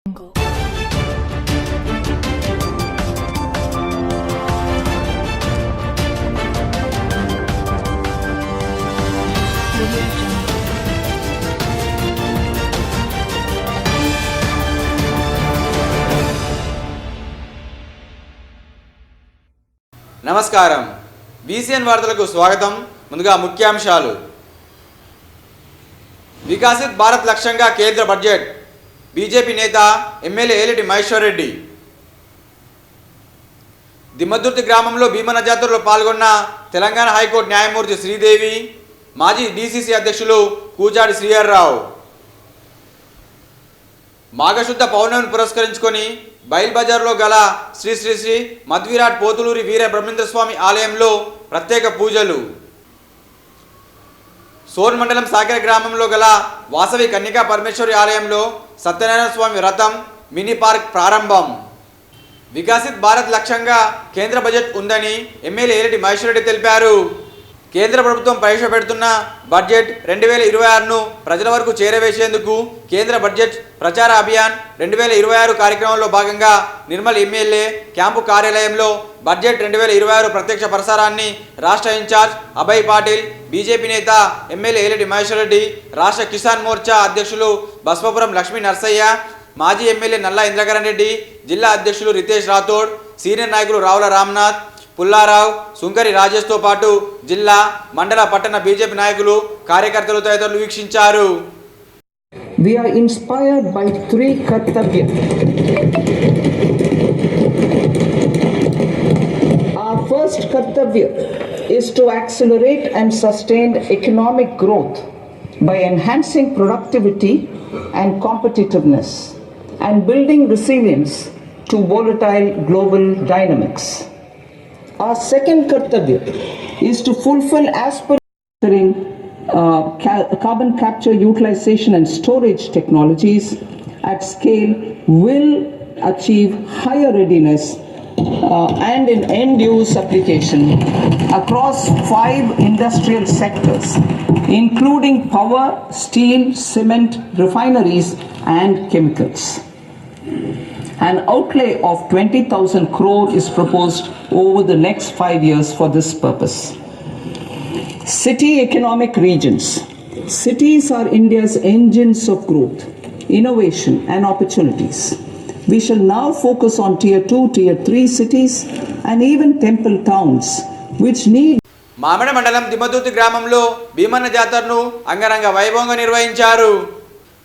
నమస్కారం. బీసీఎన్ వార్తలకు స్వాగతం. ముందుగా ముఖ్యాంశాలు. వికసిత్ భారత్ లక్ష్యంగా కేంద్ర బడ్జెట్. బీజేపీ నేత ఎమ్మెల్యే ఏలిటి మహేశ్వర్ రెడ్డి. దిమ్మదుర్తి గ్రామంలో భీమన్న జాతరలో పాల్గొన్న తెలంగాణ హైకోర్టు న్యాయమూర్తి శ్రీదేవి, మాజీ డీసీసీ అధ్యక్షులు కూజాడి శ్రీహర్రావు. మాఘశుద్ధ పౌర్ణమిని పురస్కరించుకొని బైల్బజార్లో గల శ్రీ శ్రీ శ్రీ మధ్విరాట్ పోతులూరి వీర బ్రహ్మేంద్రస్వామి ఆలయంలో ప్రత్యేక పూజలు. సోన్ మండలం సాగర గ్రామంలో గల వాసవి కన్యకా పరమేశ్వరి ఆలయంలో సత్యనారాయణ స్వామి వ్రతం మినీ పార్క్ ప్రారంభం. వికసిత్ భారత్ లక్ష్యంగా కేంద్ర బడ్జెట్ ఉందని ఎమ్మెల్యే ఏలిటి మహేశ్వర్ రెడ్డి తెలిపారు. కేంద్ర ప్రభుత్వం ప్రవేశపెడుతున్న బడ్జెట్ 2026ను ప్రజల వరకు చేరవేసేందుకు కేంద్ర బడ్జెట్ ప్రచార అభియాన్ 2026 కార్యక్రమంలో భాగంగా నిర్మల్ ఎమ్మెల్యే క్యాంపు కార్యాలయంలో బడ్జెట్ 2026 ప్రత్యక్ష ప్రసారాన్ని రాష్ట్ర ఇన్ఛార్జ్ అభయ్ పాటిల్, బీజేపీ నేత ఎమ్మెల్యే ఏలిటి మహేశ్వర్ రెడ్డి, రాష్ట్ర కిసాన్ మోర్చా అధ్యక్షులు బస్వపురం లక్ష్మీ నర్సయ్య, మాజీ ఎమ్మెల్యే నల్లా ఇంద్రకరణ్ రెడ్డి, జిల్లా అధ్యక్షులు రితేష్ రాథోడ్, సీనియర్ నాయకులు రావుల రామ్నాథ్, పుల్లారావు, సుంకరి రాజేష్తో పాటు జిల్లా, మండల, పట్టణ బీజేపీ నాయకులు, కార్యకర్తలు తదితరులు వీక్షించారు. We are inspired by three kartavya. Our first kartavya is to accelerate and sustain economic growth by enhancing productivity and competitiveness and building resilience to volatile global dynamics. Our second kartavya is to fulfill aspiring carbon capture, utilization and storage technologies at scale will achieve higher readiness and in end-use application across 5 industrial sectors, including power, steel, cement, refineries and chemicals. An outlay of 20,000 crore is proposed over the next 5 years for this purpose. City economic regions. Cities are India's engines of growth, innovation and opportunities. We shall now focus on tier 2, tier 3 cities and even temple towns which need. మామిడి మండలం దిమ్మదుర్తి గ్రామంలో భీమన్న జాతరను అంగరంగ వైభవంగా నిర్వహించారు.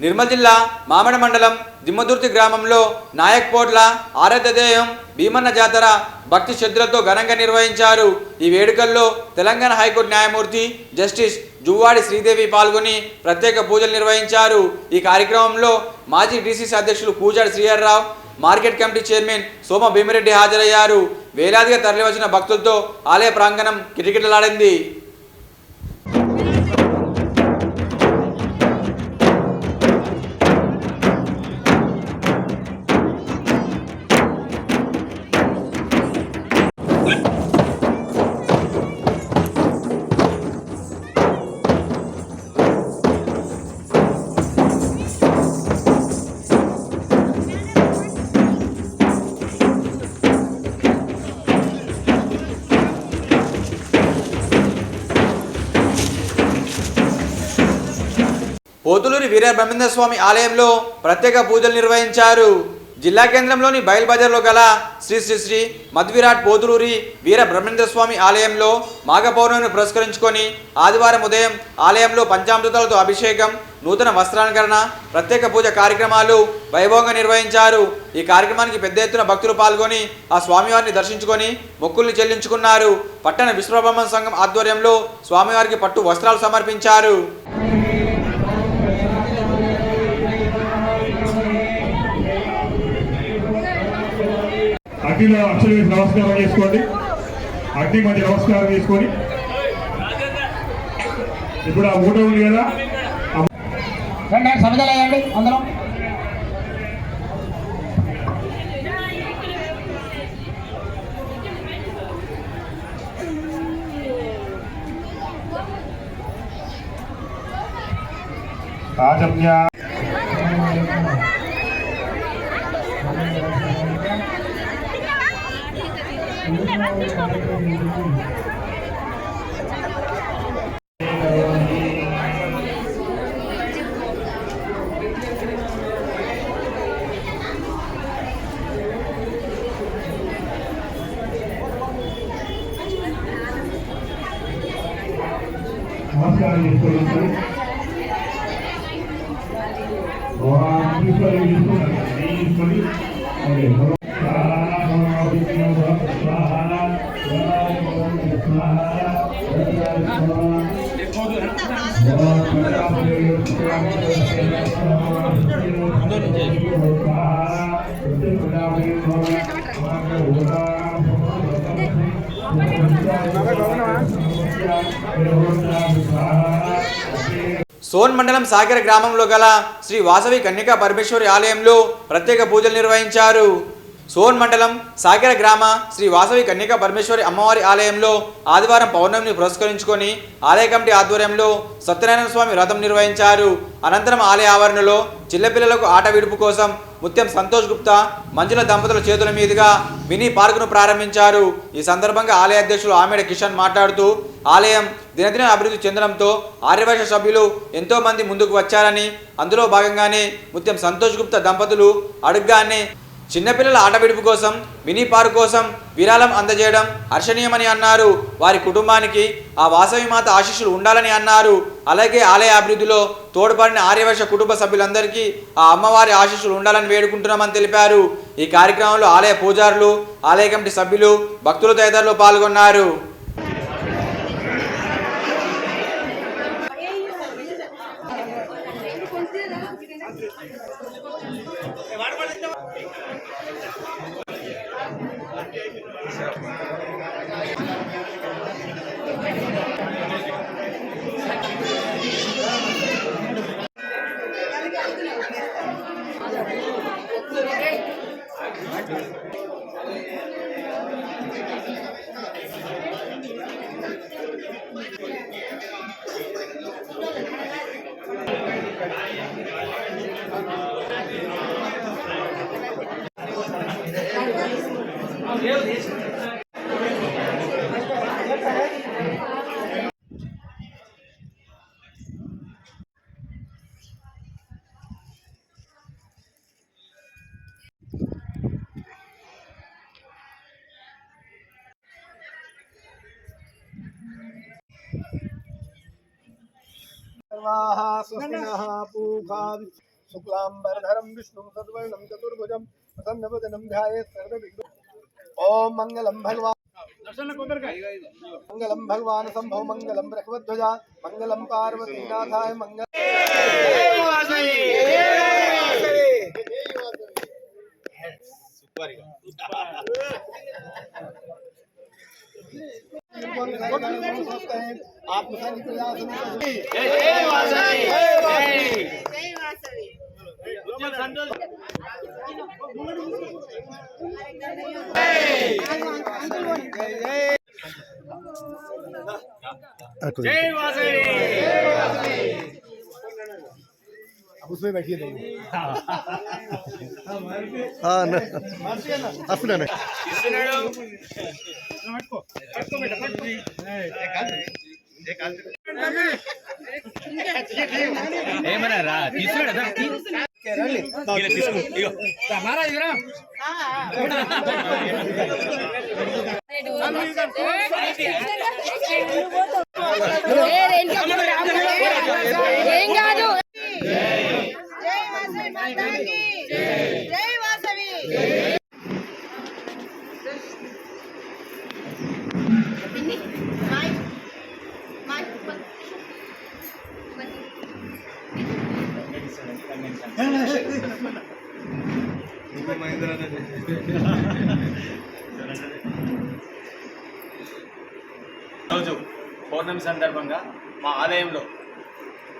నిర్మల్ జిల్లా మామిడి మండలం దిమ్మదుర్తి గ్రామంలో నాయక్ పోట్ల ఆరాధ్యదేయం భీమన్న జాతర భక్తి శ్రద్ధలతో ఘనంగా నిర్వహించారు. ఈ వేడుకల్లో తెలంగాణ హైకోర్టు న్యాయమూర్తి జస్టిస్ జువ్వాడి శ్రీదేవి పాల్గొని ప్రత్యేక పూజలు నిర్వహించారు. ఈ కార్యక్రమంలో మాజీ డీసీసీ అధ్యక్షులు కూజాడి శ్రీహర్రావు, మార్కెట్ కమిటీ చైర్మన్ సోమ భీమిరెడ్డి హాజరయ్యారు. వేలాదిగా తరలివచ్చిన భక్తులతో ఆలయ ప్రాంగణం కిటకిటలాడింది. పోతులూరి వీర బ్రహ్మేంద్రస్వామి ఆలయంలో ప్రత్యేక పూజలు నిర్వహించారు. జిల్లా కేంద్రంలోని బైల్బజార్లో గల శ్రీ శ్రీ శ్రీ మధ్విరాట్ పోతులూరి వీర బ్రహ్మేంద్రస్వామి ఆలయంలో మాఘ పౌర్ణమిని పురస్కరించుకొని ఆదివారం ఉదయం ఆలయంలో పంచామృతాలతో అభిషేకం, నూతన వస్త్రాలంకరణ, ప్రత్యేక పూజ కార్యక్రమాలు వైభవంగా నిర్వహించారు. ఈ కార్యక్రమానికి పెద్ద ఎత్తున భక్తులు పాల్గొని ఆ స్వామివారిని దర్శించుకొని మొక్కుల్ని చెల్లించుకున్నారు. పట్టణ విశ్వబ్రహ్మణ సంఘం ఆధ్వర్యంలో స్వామివారికి పట్టు వస్త్రాలు సమర్పించారు. అగ్నిలో అక్షర నమస్కారం చేసుకోండి. అగ్ని మధ్య నమస్కారం చేసుకొని ఇప్పుడు ఆ మూట ఉంది కదా సమజలేయండి అందరం. రాజమ్య నమస్కారం చేసుకోవాలి సోన్ మండలం సాగర గ్రామంలో గల శ్రీ వాసవి కన్యకా పరమేశ్వరి ఆలయంలో ప్రత్యేక పూజలు నిర్వహించారు. సోన్ మండలం సాగర గ్రామ శ్రీ వాసవి కన్యకా పరమేశ్వరి అమ్మవారి ఆలయంలో ఆదివారం పౌర్ణమిని పురస్కరించుకొని ఆలయ కమిటీ ఆధ్వర్యంలో సత్యనారాయణ స్వామి వ్రతం నిర్వహించారు. అనంతరం ఆలయ ఆవరణలో చిన్నపిల్లలకు ఆట విడుపు కోసం ముత్యం సంతోష్ గుప్తా మంజుల దంపతుల చేతుల మీదుగా మినీ పార్కును ప్రారంభించారు. ఈ సందర్భంగా ఆలయ అధ్యక్షులు ఆమెడ కిషన్ మాట్లాడుతూ ఆలయం దినదిన అభివృద్ధి చెందడంతో ఆర్యవైశ్య సభ్యులు ఎంతో మంది ముందుకు వచ్చారని, అందులో భాగంగానే ముత్యం సంతోష్ గుప్తా దంపతులు అడుగ్గానే చిన్నపిల్లల ఆట విడుపు కోసం మినీ పార్క్ కోసం విరాళం అందజేయడం హర్షణీయమని అన్నారు. వారి కుటుంబానికి ఆ వాసవి మాత ఆశీస్సులు ఉండాలని అన్నారు. అలాగే ఆలయ అభివృద్ధిలో తోడ్పడిన ఆర్యవైశ్య కుటుంబ సభ్యులందరికీ ఆ అమ్మవారి ఆశీస్సులు ఉండాలని వేడుకుంటున్నామని తెలిపారు. ఈ కార్యక్రమంలో ఆలయ పూజారులు, ఆలయ కమిటీ సభ్యులు, భక్తులు తదితరులు పాల్గొన్నారు. स्वस्तिनः पूषा शुक्लाम्बरधरं विष्णुं सद्वर्णं चतुर्भुजं प्रसन्नवदनं ध्यायेत् सर्वविघ्नोपशान्तये। ॐ मङ्गलं भगवान् शम्भो मङ्गलं बृहद्ध्वजा मङ्गलं पार्वतीनाथाय मङ्गलम्। आत्मसानी प्रयास अब उसमें बैठिए రోజు పౌర్ణమి సందర్భంగా మా ఆలయంలో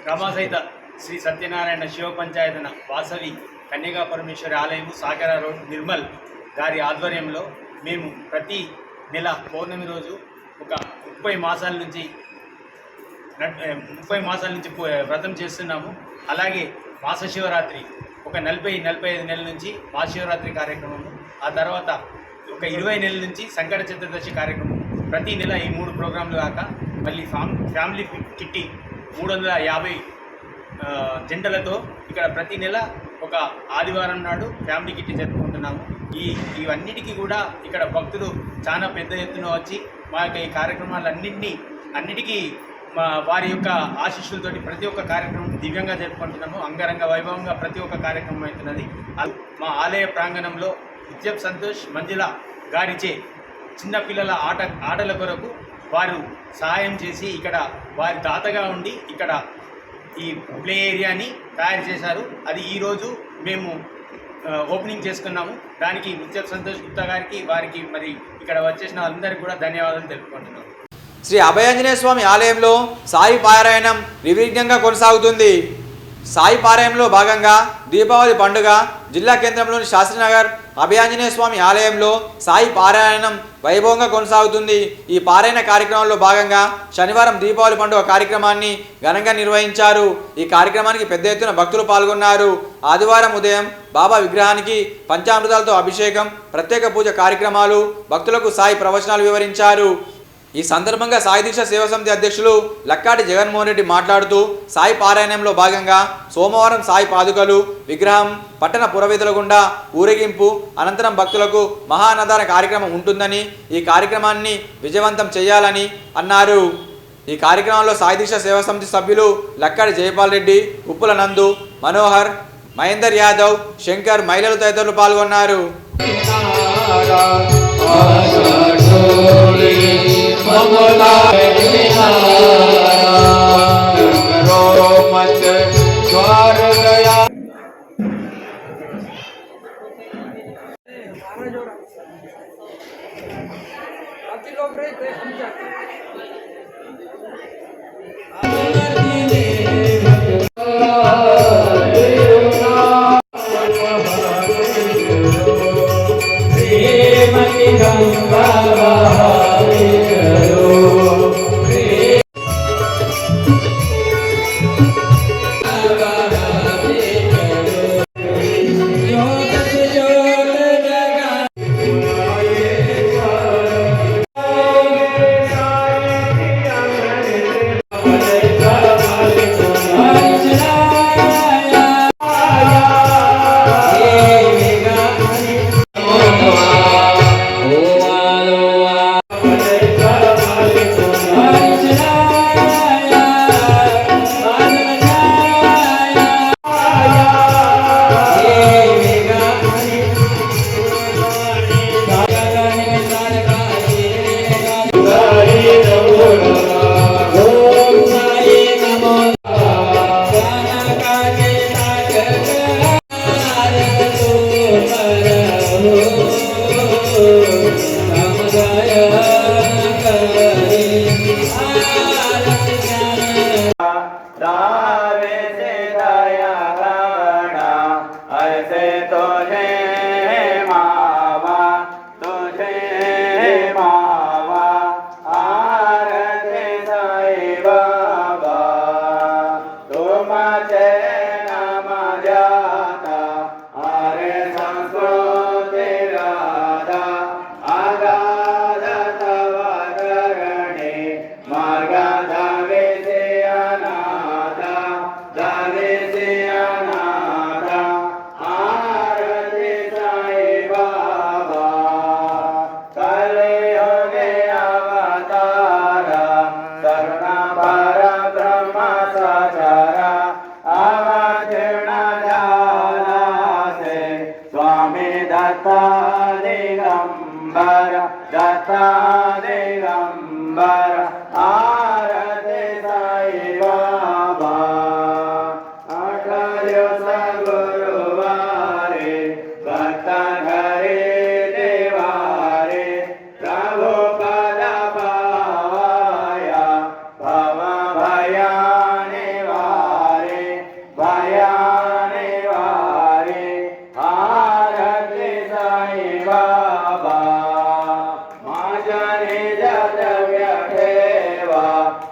క్రమసహిత శ్రీ సత్యనారాయణ శివ పంచాయతన వాసవి కన్యకా పరమేశ్వరి ఆలయం సాగర రోడ్ నిర్మల్ గారి ఆధ్వర్యంలో మేము ప్రతి నెల పౌర్ణమి రోజు ఒక 30 మాసాల నుంచి వ్రతం చేస్తున్నాము. అలాగే మాస శివరాత్రి ఒక 40-45 నెలల నుంచి మహాశివరాత్రి కార్యక్రమము, ఆ తర్వాత ఒక 20 నెలల నుంచి సంకట చతుర్దశి కార్యక్రమం ప్రతి నెల ఈ 3 ప్రోగ్రాంలు కాక మళ్ళీ ఫ్యామిలీ కిట్టి 350 జంటలతో ఇక్కడ ప్రతి నెల ఒక ఆదివారం నాడు ఫ్యామిలీ కిట్టి జరుపుకుంటున్నాము. ఇవన్నిటికీ కూడా ఇక్కడ భక్తులు చాలా పెద్ద ఎత్తున వచ్చి మా యొక్క ఈ కార్యక్రమాలన్నిటికీ వారి యొక్క ఆశీస్సులతోటి ప్రతి ఒక్క కార్యక్రమం దివ్యంగా జరుపుకుంటున్నాము. అంగరంగ వైభవంగా ప్రతి ఒక్క కార్యక్రమం అవుతున్నది. మా ఆలయ ప్రాంగణంలో విద్యప్ సంతోష్ మంజుల గారిచే చిన్నపిల్లల ఆటల కొరకు వారు సహాయం చేసి ఇక్కడ వారి దాతగా ఉండి ఇక్కడ ఈ ప్లే ఏరియాని తయారు చేశారు. అది ఈరోజు మేము ఓపెనింగ్ చేసుకున్నాము. దానికి విద్యప్ సంతోష్ గుప్తా గారికి వారికి మరి ఇక్కడ వచ్చేసిన అందరికీ కూడా ధన్యవాదాలు తెలుపుకుంటున్నాము. శ్రీ అభయాంజనేయ స్వామి ఆలయంలో సాయి పారాయణం నిర్విఘ్నంగా కొనసాగుతుంది. సాయి పారాయణంలో భాగంగా దీపావళి పండుగ జిల్లా కేంద్రంలోని శాస్త్రీనగర్ అభయాంజనేయ స్వామి ఆలయంలో సాయి పారాయణం వైభవంగా కొనసాగుతుంది. ఈ పారాయణ కార్యక్రమంలో భాగంగా శనివారం దీపావళి పండుగ కార్యక్రమాన్ని ఘనంగా నిర్వహించారు. ఈ కార్యక్రమానికి పెద్ద ఎత్తున భక్తులు పాల్గొన్నారు. ఆదివారం ఉదయం బాబా విగ్రహానికి పంచామృతాలతో అభిషేకం, ప్రత్యేక పూజ కార్యక్రమాలు, భక్తులకు సాయి ప్రవచనాలు వివరించారు. ఈ సందర్భంగా సాయి దీక్ష సేవా సమితి అధ్యక్షులు లక్కాటి జగన్మోహన్ రెడ్డి మాట్లాడుతూ సాయి పారాయణంలో భాగంగా సోమవారం సాయి పాదుకలు విగ్రహం పట్టణ పురవీధుల గుండా ఊరేగింపు అనంతరం భక్తులకు మహాన్నదాన కార్యక్రమం ఉంటుందని, ఈ కార్యక్రమాన్ని విజయవంతం చేయాలని అన్నారు. ఈ కార్యక్రమంలో సాయి దీక్ష సేవా సమితి సభ్యులు లక్కాటి జయపాల్ రెడ్డి, ఉప్పుల నందు, మనోహర్, మహేందర్ యాదవ్, శంకర్, మహిళలు తదితరులు పాల్గొన్నారు.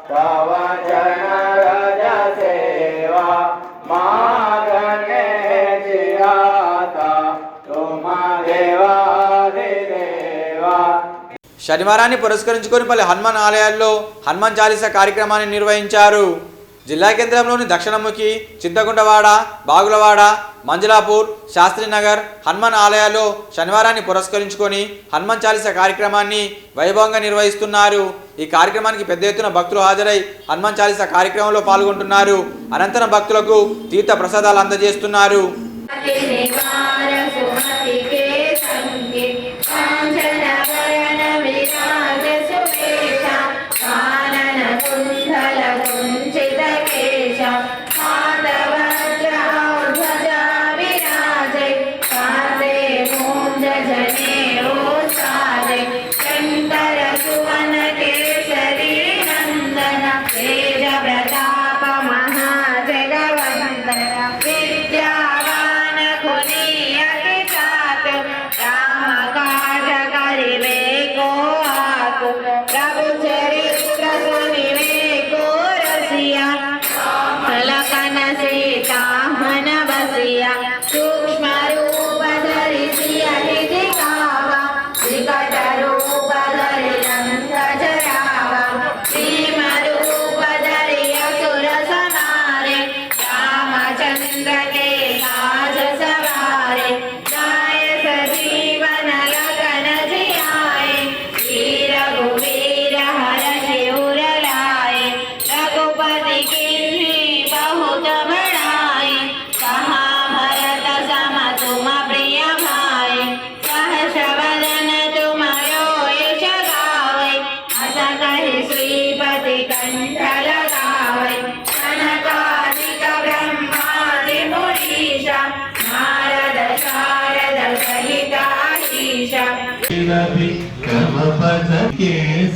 Tava jana raja seva, magane శనివారాన్ని పురస్కరించుకొని పలు హనుమాన్ ఆలయాల్లో హనుమాన్ చాలీసా కార్యక్రమాన్ని నిర్వహించారు. జిల్లా కేంద్రంలోని దక్షిణముఖి, చింతకుంటవాడ, బాగులవాడ, మంజలాపూర్, శాస్త్రీనగర్ హనుమాన్ ఆలయాల్లో శనివారాన్ని పురస్కరించుకొని హనుమాన్ చాలీసా కార్యక్రమాన్ని వైభవంగా నిర్వహిస్తున్నారు. ఈ కార్యక్రమానికి పెద్ద ఎత్తున భక్తులు హాజరై హనుమాన్ చాలీసా కార్యక్రమంలో పాల్గొంటున్నారు. అనంతరం భక్తులకు తీర్థ ప్రసాదాలు అందజేస్తున్నారు.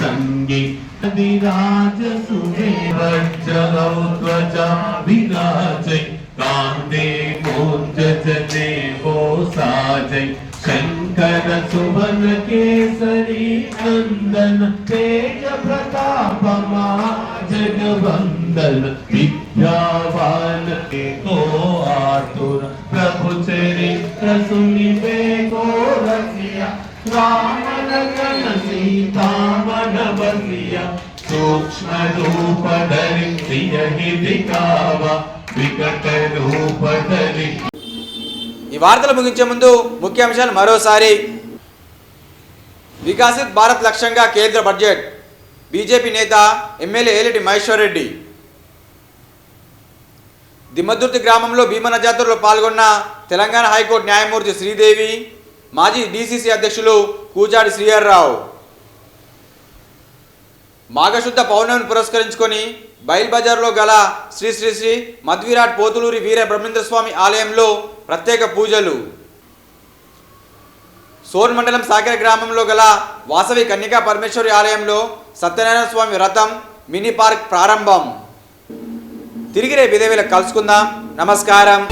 संगी विराज सुमेवज्जगौध्वजा विराजै कान्ते मूर्जने वो साजै शंकर सुवन केसरी नंदन तेज प्रताप जगवंदन विद्यावान को आतुर प्रभु चरित्र सुनिबे को रसिया राम लखन सीता मन बसिया सूक्ष्म रूप धरि सियहि दिखावा विकट रूप धरि. ఈ వార్తలు ముగించే ముందు ముఖ్యాంశాలు మరోసారి. వికసిత్ భారత్ లక్ష్యంగా కేంద్ర బడ్జెట్. బీజేపీ నేత ఎమ్మెల్యే ఏలిటి మహేశ్వర్ రెడ్డి. దిమ్మదుర్తి గ్రామంలో భీమన జాతరలో పాల్గొన్న తెలంగాణ హైకోర్టు న్యాయమూర్తి శ్రీదేవి, మాజీ డీసీసీ అధ్యక్షులు కూచాడి శ్రీహర్రావు. మాఘశుద్ధ పౌర్ణమిని పురస్కరించుకొని బైల్ బజార్లో గల శ్రీ శ్రీ శ్రీ మధ్విరాట్ పోతులూరి వీర బ్రహ్మేంద్ర స్వామి ఆలయంలో ప్రత్యేక పూజలు. సోన్ మండలం సాగర గ్రామంలో గల వాసవి కన్యకా పరమేశ్వరి ఆలయంలో సత్యనారాయణ స్వామి వ్రతం మినీ పార్క్ ప్రారంభం. తిరిగి రేపు ఇదే వేళ కలుసుకుందాం. నమస్కారం.